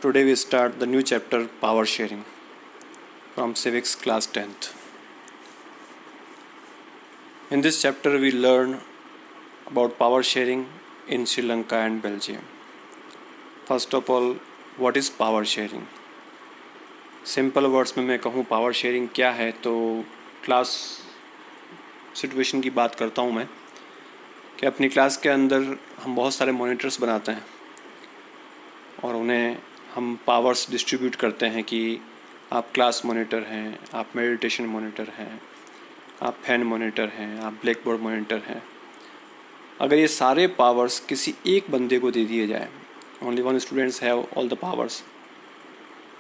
Today we start the new chapter, Power Sharing, from Civics Class 10th. In this chapter we learn about power sharing in Sri Lanka and Belgium. First of all, what is power sharing? Simple words में मैं कहूँ power sharing क्या है तो class situation की बात करता हूँ मैं कि अपनी क्लास के अंदर हम बहुत सारे मॉनिटर्स बनाते हैं और उन्हें हम पावर्स डिस्ट्रीब्यूट करते हैं कि आप क्लास मॉनिटर हैं, आप मेडिटेशन मॉनिटर हैं, आप फैन मॉनिटर हैं, आप ब्लैक बोर्ड मॉनिटर हैं। अगर ये सारे पावर्स किसी एक बंदे को दे दिए जाए, only one students have all the powers,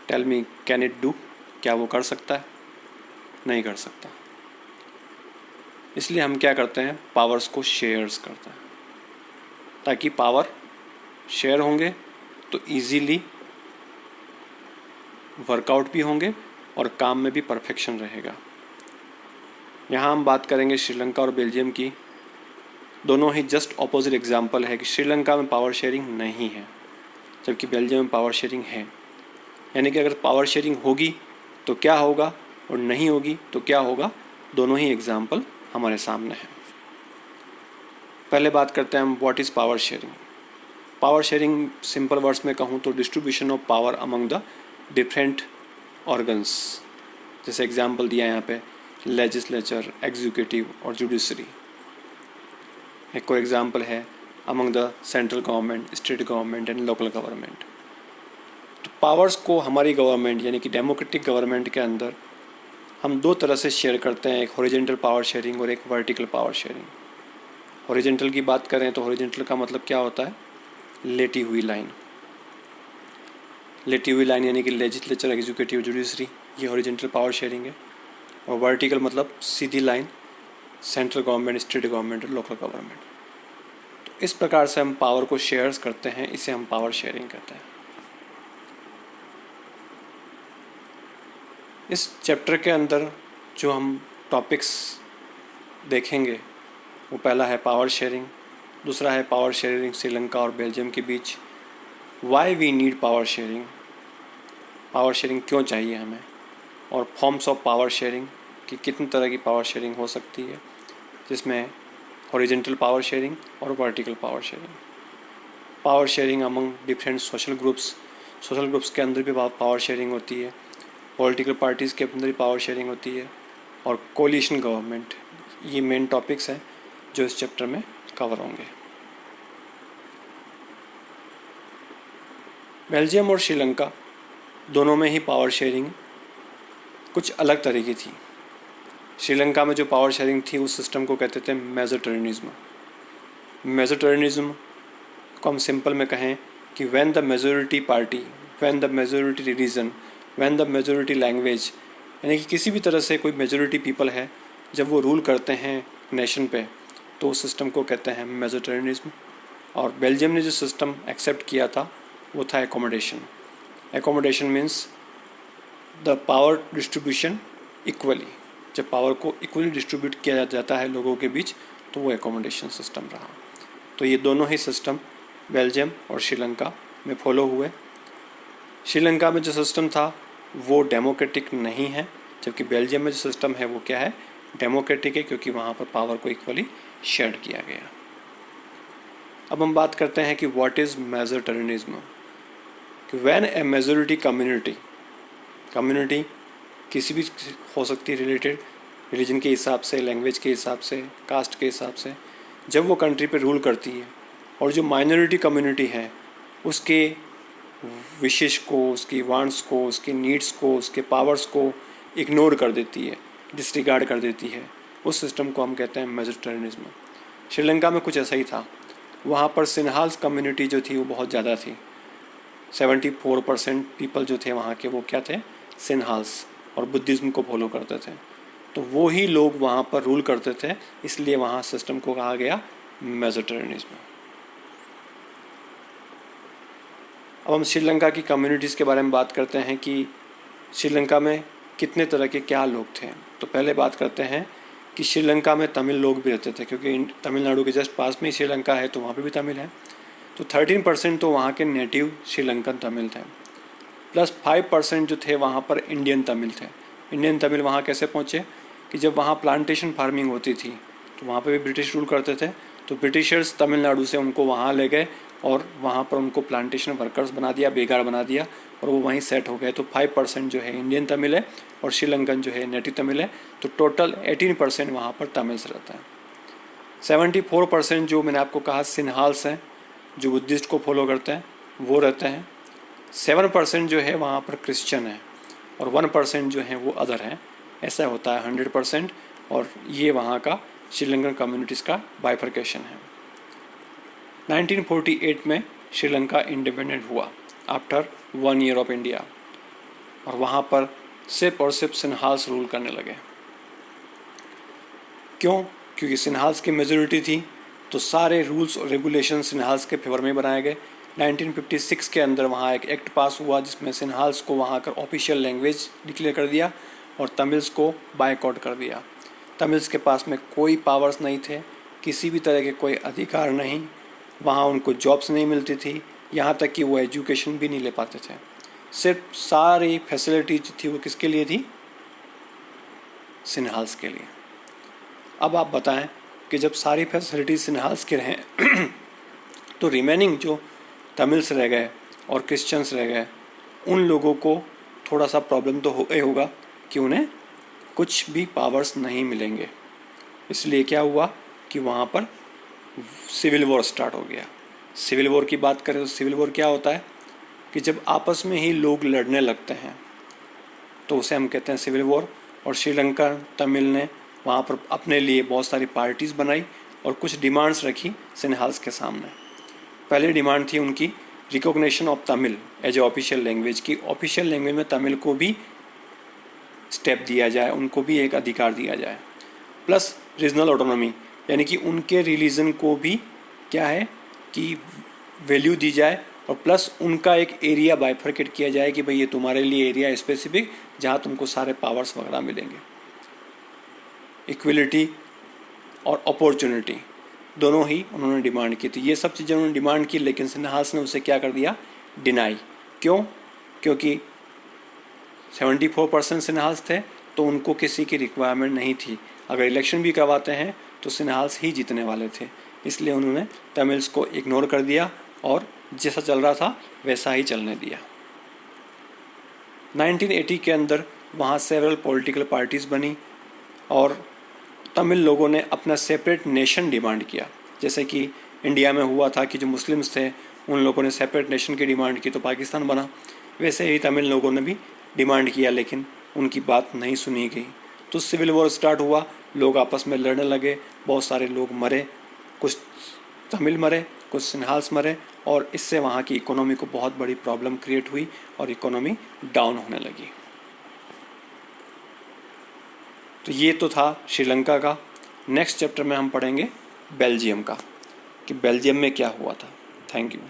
tell me can it do? क्या वो कर सकता है? नहीं कर सकता। इसलिए हम क्या करते हैं, पावर्स को शेयर्स करते हैं ताकि पावर शेयर होंगे तो इजीली वर्कआउट भी होंगे और काम में भी परफेक्शन रहेगा। यहाँ हम बात करेंगे श्रीलंका और बेल्जियम की। दोनों ही जस्ट ऑपोजिट एग्जांपल है कि श्रीलंका में पावर शेयरिंग नहीं है जबकि बेल्जियम में पावर शेयरिंग है। यानी कि अगर पावर शेयरिंग होगी तो क्या होगा और नहीं होगी तो क्या होगा, दोनों ही एग्जांपल हमारे सामने हैं। पहले बात करते हैं हम what is power sharing. Power sharing simple words में कहूँ तो distribution of power among the different organs. जैसे एग्जांपल दिया है यहाँ पे लेजिस्लेचर, एग्जीक्यूटिव और जुडिशरी। एक और एग्जांपल है among the central government, state government and local government. तो पावर्स को हमारी गवर्नमेंट यानी कि डेमोक्रेटिक गवर्नमेंट के अंदर हम दो तरह से शेयर करते हैं, एक हॉरिजॉन्टल पावर शेयरिंग और एक वर्टिकल पावर शेयरिंग। हॉरिजॉन्टल की बात करें तो हॉरिजॉन्टल का मतलब क्या होता है, लेटी हुई लाइन। लेटी हुई लाइन यानी कि लेजिस्लेचर, एग्जीक्यूटिव, जुडिशरी, ये हॉरिजॉन्टल पावर शेयरिंग है। और वर्टिकल मतलब सीधी line, central government, state government और लोकल गवर्नमेंट। तो इस प्रकार से हम पावर को शेयर्स करते हैं, इसे हम पावर शेयरिंग कहते हैं। इस चैप्टर के अंदर जो हम टॉपिक्स देखेंगे वो पहला है पावर शेयरिंग, दूसरा है पावर शेयरिंग श्रीलंका और बेल्जियम के बीच, why we need power sharing, power sharing क्यों चाहिए हमें, और फॉर्म्स ऑफ पावर शेयरिंग कि कितनी तरह की पावर शेयरिंग हो सकती है, जिसमें हॉरिजॉन्टल पावर शेयरिंग और vertical power sharing. Power sharing among different social groups के अंदर भी पावर शेयरिंग होती है, पॉलिटिकल पार्टीज़ के अंदर भी पावर शेयरिंग होती है, और कोलिशन गवर्नमेंट। ये मेन टॉपिक्स हैं जो इस चैप्टर में कवर होंगे। बेल्जियम और श्रीलंका दोनों में ही पावर शेयरिंग कुछ अलग तरह की थी। श्रीलंका में जो पावर शेयरिंग थी उस सिस्टम को कहते थे मेजोरिटेरियनिज्म। मेजोरिटेरियनिज्म को हम सिंपल में कहें कि when the majority party, when the majority religion, when the majority language, यानी कि किसी भी तरह से कोई मेजोरिटी पीपल है जब वो रूल करते हैं नेशन पे तो उस सिस्टम को कहते हैं मेजोरिटेरियनिज्म। और बेल्जियम ने जो सिस्टम एक्सेप्ट किया था वो था accommodation. Accommodation means the power distribution equally. जब पावर को इक्वली डिस्ट्रीब्यूट किया जाता है लोगों के बीच तो वो एकोमोडेशन सिस्टम रहा। तो ये दोनों ही सिस्टम बेल्जियम और श्रीलंका में फॉलो हुए। श्रीलंका में जो सिस्टम था वो डेमोक्रेटिक नहीं है जबकि बेल्जियम में जो सिस्टम है वो क्या है, डेमोक्रेटिक है, क्योंकि वहाँ पर पावर को इक्वली शेयर किया गया। अब हम बात करते हैं कि what is majoritarianism. When A majority community किसी भी हो सकती है, रिलेटेड रिलीजन के हिसाब से, लैंग्वेज के हिसाब से, कास्ट के हिसाब से, जब वो कंट्री पे रूल करती है और जो माइनॉरिटी कम्युनिटी है उसके विशेष को, उसकी वांट्स को, उसकी नीड्स को, उसके पावर्स को इग्नोर कर देती है, डिसरिगार्ड कर देती है, उस सिस्टम को हम कहते हैं मेजोरिटेरियनिज्म। श्रीलंका में कुछ ऐसा ही था। वहाँ पर सिन्हाल्स कम्युनिटी जो थी वो बहुत ज़्यादा थी। 74% पीपल जो थे वहाँ के वो क्या थे, सिन्हाल्स, और बुद्धिज़्म को फॉलो करते थे। तो वो ही लोग वहाँ पर रूल करते थे, इसलिए वहाँ सिस्टम को कहा गया मेजोरिटेरियनिज्म। अब हम श्रीलंका की कम्युनिटीज़ के बारे में बात करते हैं कि श्रीलंका में कितने तरह के क्या लोग थे। तो पहले बात करते हैं कि श्रीलंका में तमिल लोग भी रहते थे, क्योंकि तमिलनाडु के जस्ट पास में ही श्रीलंका है तो वहाँ पे भी तमिल है। तो 13% तो वहाँ के नेटिव श्रीलंकन तमिल थे। प्लस 5% जो थे वहाँ पर इंडियन तमिल थे। इंडियन तमिल वहाँ कैसे पहुँचे कि जब वहाँ प्लांटेशन फार्मिंग होती थी तो वहाँ पे भी ब्रिटिश रूल करते थे, तो ब्रिटिशर्स तमिलनाडु से उनको वहाँ ले गए और वहाँ पर उनको प्लांटेशन वर्कर्स बना दिया, बेकार बना दिया, और वो वहीं सेट हो गए। तो 5% जो है इंडियन तमिल है और श्रीलंकन जो है नेटिव तमिल है, तो टोटल 18% वहाँ पर तमिल्स रहता है। 74% जो मैंने आपको कहा सिन्हाल्स हैं, जो बुद्धिस्ट को फॉलो करते हैं वो रहते हैं। 7% जो है वहाँ पर क्रिश्चियन है और 1% जो है वो अदर हैं। ऐसा होता है 100%, और ये वहाँ का श्रीलंकन कम्युनिटीज़ का बाइफर्केशन है। 1948 में श्रीलंका इंडिपेंडेंट हुआ आफ्टर 1 ईयर ऑफ इंडिया, और वहाँ पर सिर्फ और सिर्फ सिन्हाल्स रूल करने लगे। क्यों? क्योंकि सिन्हाल्स की मेजोरिटी थी, तो सारे रूल्स और रेगुलेशन सिन्हाल्स के फेवर में बनाए गए। 1956 के अंदर वहाँ एक एक्ट पास हुआ जिसमें सिन्हाल्स को वहाँ का ऑफिशियल लैंग्वेज डिक्लेयर कर दिया और तमिल्स को बायकॉट कर दिया। तमिल्स के पास में कोई पावर्स नहीं थे, किसी भी तरह के कोई अधिकार नहीं, वहाँ उनको जॉब्स नहीं मिलती थी, यहाँ तक कि वो एजुकेशन भी नहीं ले पाते थे। सिर्फ सारी फैसिलिटीज थी वो किसके लिए थी? सिन्हाल्स के लिए। अब आप बताएं कि जब सारी फैसिलिटीज सिन्हाल्स के रहें तो रिमेनिंग जो तमिल्स रह गए और क्रिश्चियंस रह गए, उन लोगों को थोड़ा सा प्रॉब्लम तो होगा कि उन्हें कुछ भी पावर्स नहीं मिलेंगे। इसलिए क्या हुआ कि वहाँ पर सिविल वॉर स्टार्ट हो गया। सिविल वॉर की बात करें तो सिविल वॉर क्या होता है कि जब आपस में ही लोग लड़ने लगते हैं तो उसे हम कहते हैं सिविल वॉर। और श्रीलंका तमिल ने वहाँ पर अपने लिए बहुत सारी पार्टीज़ बनाई और कुछ डिमांड्स रखी सिन्हाल्स के सामने। पहली डिमांड थी उनकी recognition of Tamil as a official language की। ऑफिशियल लैंग्वेज में तमिल को भी स्टेप दिया जाए, उनको भी एक अधिकार दिया जाए। प्लस रीजनल ऑटोनॉमी, यानी कि उनके रिलीजन को भी क्या है कि वैल्यू दी जाए, और प्लस उनका एक एरिया बाइफर्केट किया जाए कि भाई ये तुम्हारे लिए एरिया स्पेसिफिक जहाँ तुमको सारे पावर्स वगैरह मिलेंगे। इक्वलिटी और अपॉर्चुनिटी दोनों ही उन्होंने डिमांड की थी। ये सब चीज़ें उन्होंने डिमांड की, लेकिन सिन्हाल्स ने उसे क्या कर दिया? डिनाई। क्यों? क्योंकि 74% सिन्हाल्स थे तो उनको किसी की रिक्वायरमेंट नहीं थी। अगर इलेक्शन भी करवाते हैं तो सिन्हाल्स ही जीतने वाले थे, इसलिए उन्होंने तमिल्स को इग्नोर कर दिया और जैसा चल रहा था वैसा ही चलने दिया। 1980 के अंदर वहाँ सेवरल पॉलिटिकल पार्टीज़ बनी और तमिल लोगों ने अपना सेपरेट नेशन डिमांड किया। जैसे कि इंडिया में हुआ था कि जो मुस्लिम्स थे उन लोगों ने सेपरेट नेशन की डिमांड की तो पाकिस्तान बना, वैसे ही तमिल लोगों ने भी डिमांड किया, लेकिन उनकी बात नहीं सुनी गई। तो सिविल वॉर स्टार्ट हुआ, लोग आपस में लड़ने लगे, बहुत सारे लोग मरे, कुछ तमिल मरे, कुछ सिन्हाल्स मरे, और इससे वहाँ की इकोनॉमी को बहुत बड़ी प्रॉब्लम क्रिएट हुई और इकोनॉमी डाउन होने लगी। तो ये तो था श्रीलंका का। नेक्स्ट चैप्टर में हम पढ़ेंगे बेल्जियम का, कि बेल्जियम में क्या हुआ था। Thank you.